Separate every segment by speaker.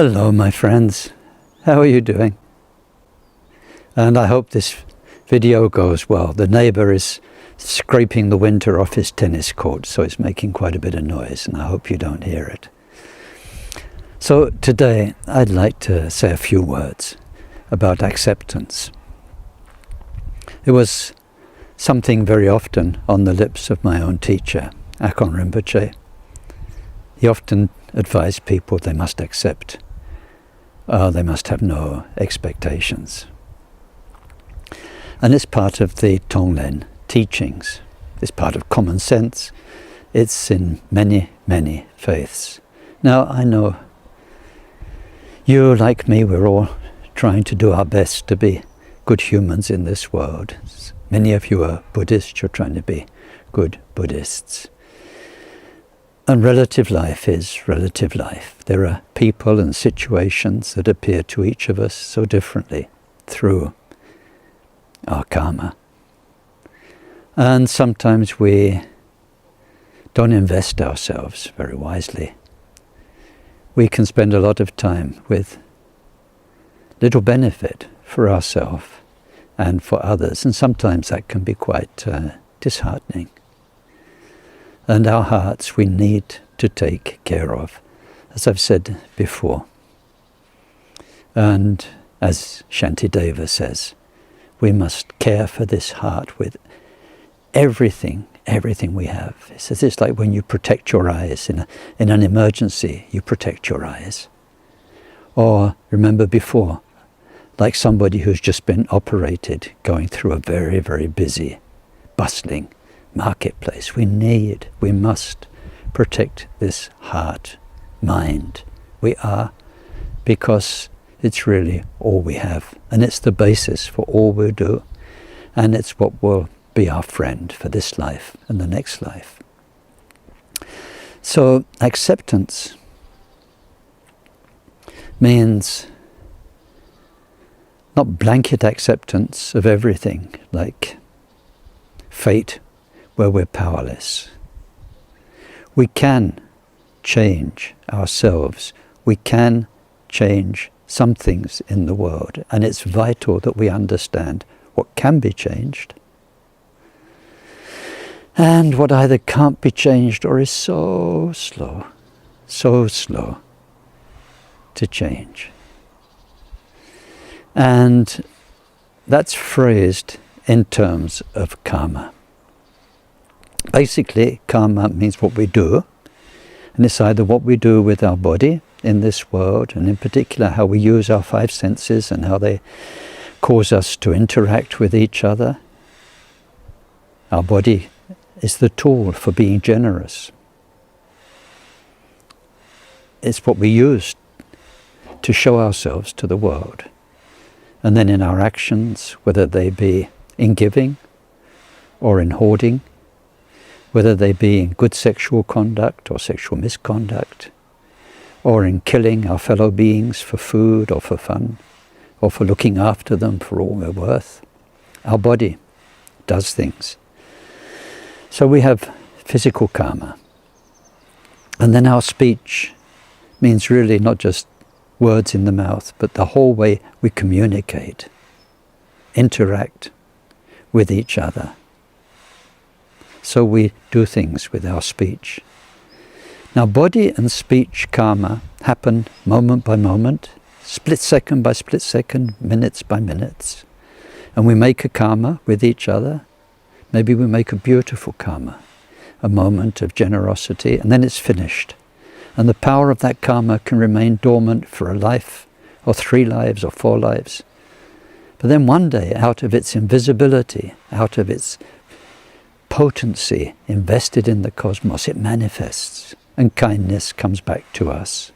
Speaker 1: Hello, my friends. How are you doing? And I hope this video goes well. The neighbour is scraping the winter off his tennis court, so it's making quite a bit of noise, and I hope you don't hear it. So today I'd like to say a few words about acceptance. It was something very often on the lips of my own teacher, Akon Rinpoche. He often advised people they must accept. They must have no expectations. And it's part of the Tonglen teachings. It's part of common sense. It's in many, many faiths. Now, I know you, like me, we're all trying to do our best to be good humans in this world. Many of you are Buddhists, you're trying to be good Buddhists. And relative life is relative life. There are people and situations that appear to each of us so differently through our karma. And sometimes we don't invest ourselves very wisely. We can spend a lot of time with little benefit for ourselves and for others, and sometimes that can be quite disheartening. And our hearts we need to take care of, as I've said before. And as Shantideva says, we must care for this heart with everything we have. He says it's like when you protect your eyes in an emergency, you protect your eyes. Or remember before, like somebody who's just been operated, going through a very, very busy, bustling marketplace. We must protect this heart, mind. We are, because it's really all we have, and it's the basis for all we do, and it's what will be our friend for this life and the next life. So acceptance means not blanket acceptance of everything, like fate, where we're powerless. We can change ourselves. We can change some things in the world, and it's vital that we understand what can be changed and what either can't be changed or is so slow to change. And that's phrased in terms of karma. Basically, karma means what we do, and it's either what we do with our body in this world, and in particular how we use our five senses and how they cause us to interact with each other. Our body is the tool for being generous. It's what we use to show ourselves to the world. And then in our actions, whether they be in giving or in hoarding, whether they be in good sexual conduct or sexual misconduct, or in killing our fellow beings for food or for fun, or for looking after them for all they're worth. Our body does things. So we have physical karma. And then our speech means really not just words in the mouth, but the whole way we communicate, interact with each other. So we do things with our speech. Now, body and speech karma happen moment by moment, split second by split second, minutes by minutes. And we make a karma with each other. Maybe we make a beautiful karma, a moment of generosity, and then it's finished. And the power of that karma can remain dormant for a life, or 3 lives, or 4 lives. But then one day, out of its invisibility, out of its potency invested in the cosmos, it manifests, and kindness comes back to us.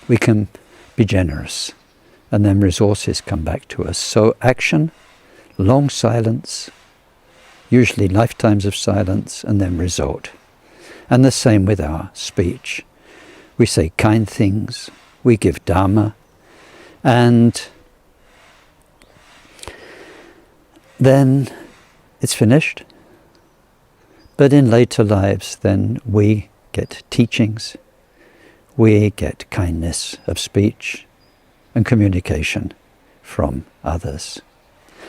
Speaker 1: We can be generous, and then resources come back to us. So action, long silence, usually lifetimes of silence, and then result. And the same with our speech. We say kind things, we give dharma, and then it's finished. But in later lives, then we get teachings, we get kindness of speech and communication from others.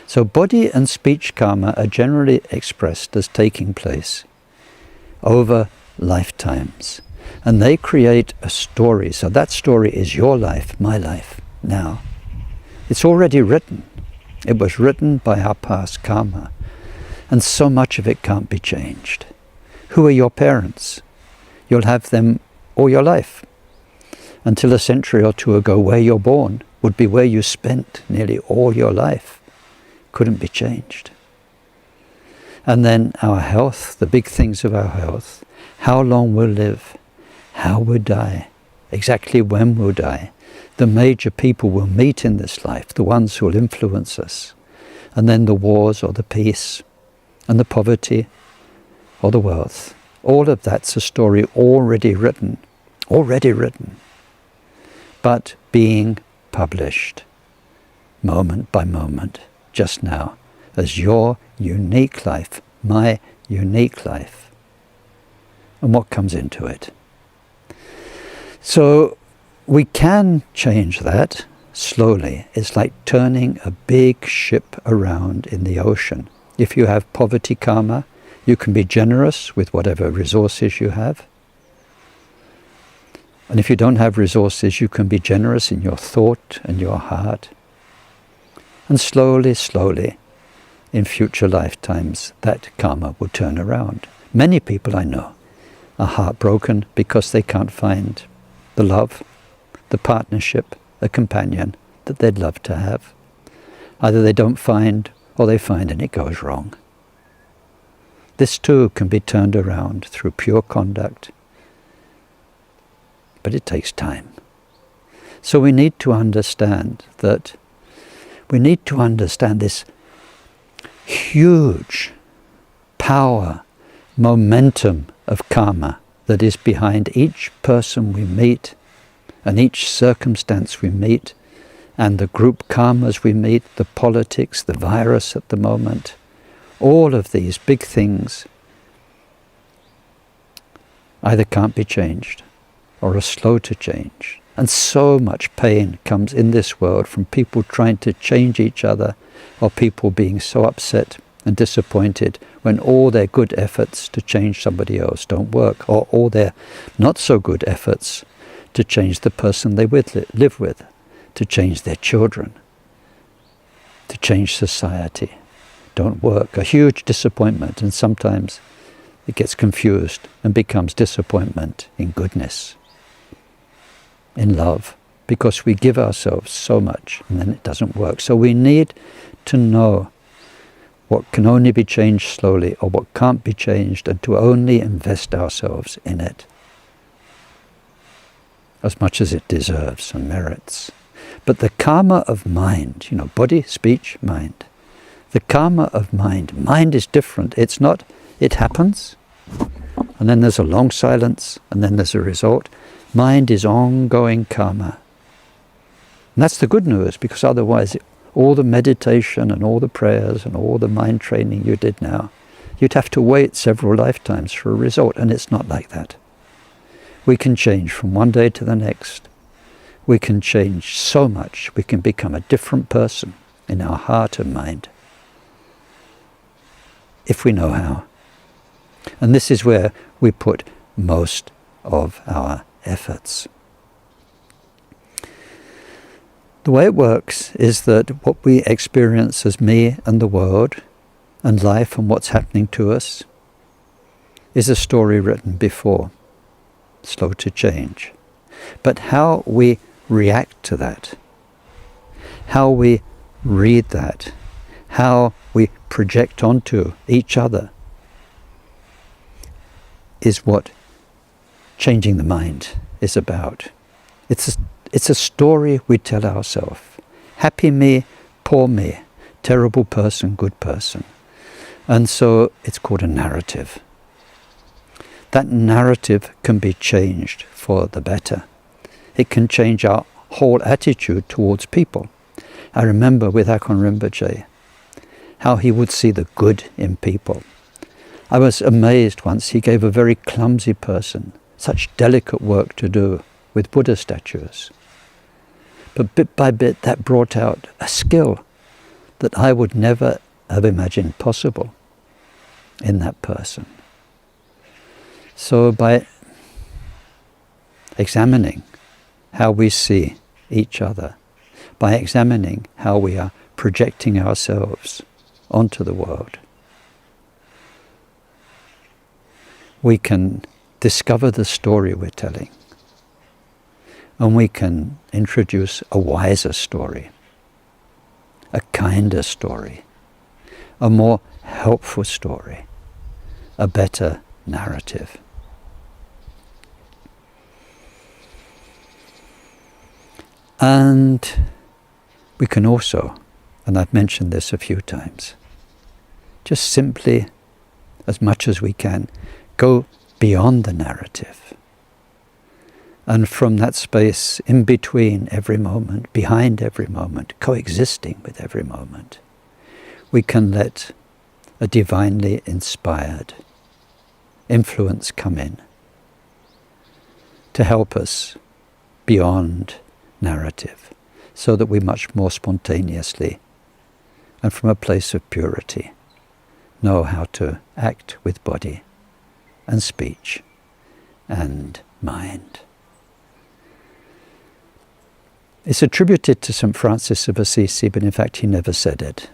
Speaker 1: So body and speech karma are generally expressed as taking place over lifetimes. And they create a story. So that story is your life, my life, now. It's already written. It was written by our past karma. And so much of it can't be changed. Who are your parents? You'll have them all your life. Until a century or two ago, where you're born would be where you spent nearly all your life. Couldn't be changed. And then our health, the big things of our health, how long we'll live, how we'll die, exactly when we'll die, the major people we'll meet in this life, the ones who will influence us, and then the wars or the peace, and the poverty or the wealth. All of that's a story already written, but being published moment by moment, just now, as your unique life, my unique life, and what comes into it. So we can change that slowly. It's like turning a big ship around in the ocean. If you have poverty karma, you can be generous with whatever resources you have. And if you don't have resources, you can be generous in your thought and your heart. And slowly, slowly, in future lifetimes, that karma will turn around. Many people I know are heartbroken because they can't find the love, the partnership, the companion that they'd love to have. Either they don't find, or they find and it goes wrong. This too can be turned around through pure conduct, but it takes time. So we need to understand that, we need to understand this huge power, momentum of karma that is behind each person we meet and each circumstance we meet, and the group karmas we meet, the politics, the virus at the moment, all of these big things either can't be changed or are slow to change. And so much pain comes in this world from people trying to change each other, or people being so upset and disappointed when all their good efforts to change somebody else don't work, or all their not so good efforts to change the person they live with, to change their children, to change society, don't work. A huge disappointment, and sometimes it gets confused and becomes disappointment in goodness, in love, because we give ourselves so much and then it doesn't work. So we need to know what can only be changed slowly, or what can't be changed, and to only invest ourselves in it as much as it deserves and merits. But the karma of mind, body, speech, mind. The karma of mind. Mind is different. It's not, it happens, and then there's a long silence, and then there's a result. Mind is ongoing karma. And that's the good news, because otherwise all the meditation and all the prayers and all the mind training you did now, you'd have to wait several lifetimes for a result, and it's not like that. We can change from one day to the next. We can change so much. We can become a different person in our heart and mind, if we know how. And this is where we put most of our efforts. The way it works is that what we experience as me and the world and life and what's happening to us is a story written before, slow to change. But how we react to that, how we read that, how we project onto each other, is what changing the mind is about. It's a story we tell ourselves. Happy me, poor me, terrible person, good person. And so it's called a narrative. That narrative can be changed for the better. It can change our whole attitude towards people. I remember with Akon Rinpoche, how he would see the good in people. I was amazed once. He gave a very clumsy person such delicate work to do, with Buddha statues. But bit by bit that brought out a skill that I would never have imagined possible in that person. So by examining how we see each other, by examining how we are projecting ourselves onto the world, we can discover the story we're telling, and we can introduce a wiser story, a kinder story, a more helpful story, a better narrative. And we can also, and I've mentioned this a few times, just simply, as much as we can, go beyond the narrative. And from that space in between every moment, behind every moment, coexisting with every moment, we can let a divinely inspired influence come in to help us beyond narrative, so that we much more spontaneously and from a place of purity know how to act with body and speech and mind. It's attributed to St. Francis of Assisi, but in fact he never said it.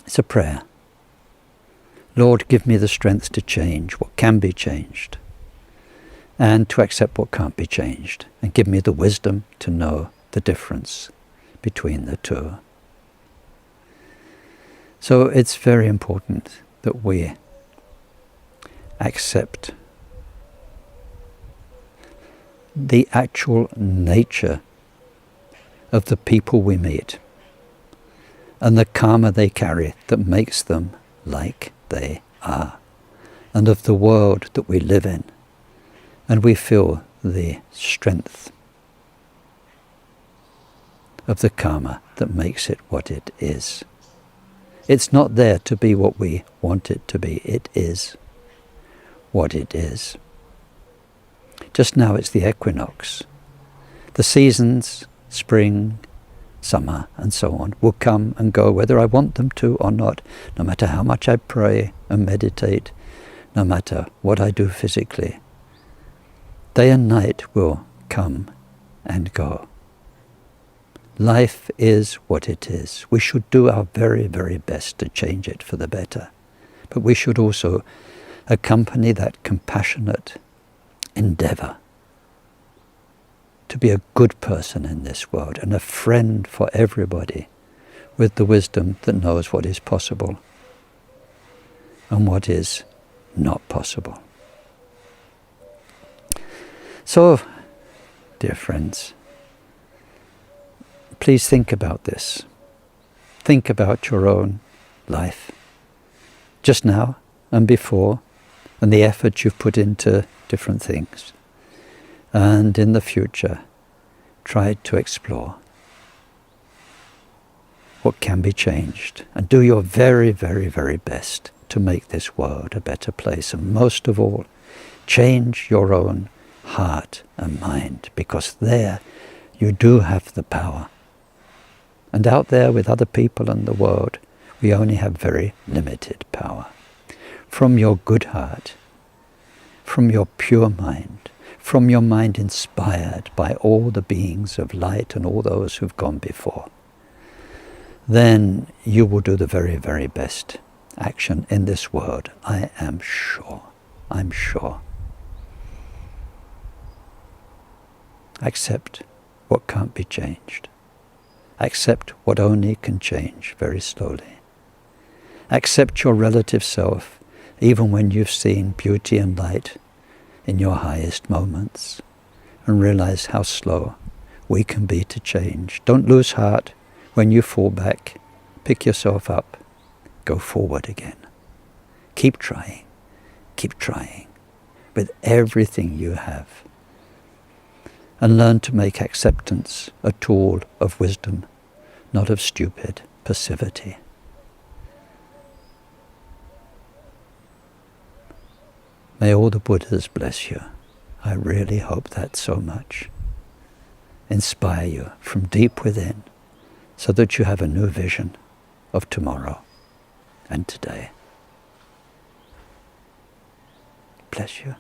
Speaker 1: It's a prayer. Lord, give me the strength to change what can be changed, and to accept what can't be changed, and give me the wisdom to know the difference between the two. So it's very important that we accept the actual nature of the people we meet and the karma they carry that makes them like they are, and of the world that we live in, and we feel the strength of the karma that makes it what it is. It's not there to be what we want it to be. It is what it is. Just now it's the equinox. The seasons, spring, summer, and so on, will come and go whether I want them to or not, no matter how much I pray and meditate, no matter what I do physically. Day and night will come and go. Life is what it is. We should do our very, very best to change it for the better. But we should also accompany that compassionate endeavor to be a good person in this world and a friend for everybody, with the wisdom that knows what is possible and what is not possible. So, dear friends, please think about this. Think about your own life, just now and before, and the effort you've put into different things. And in the future, try to explore what can be changed, and do your very, very, very best to make this world a better place. And most of all, change your own heart and mind, because there you do have the power. And out there with other people in the world, we only have very limited power. From your good heart, from your pure mind, from your mind inspired by all the beings of light and all those who've gone before, then you will do the very, very best action in this world. I am sure. I'm sure. Accept what can't be changed. Accept what only can change very slowly. Accept your relative self, even when you've seen beauty and light in your highest moments, and realize how slow we can be to change. Don't lose heart when you fall back. Pick yourself up. Go forward again. Keep trying with everything you have. And learn to make acceptance a tool of wisdom, not of stupid passivity. May all the Buddhas bless you. I really hope that so much. Inspire you from deep within so that you have a new vision of tomorrow and today. Bless you.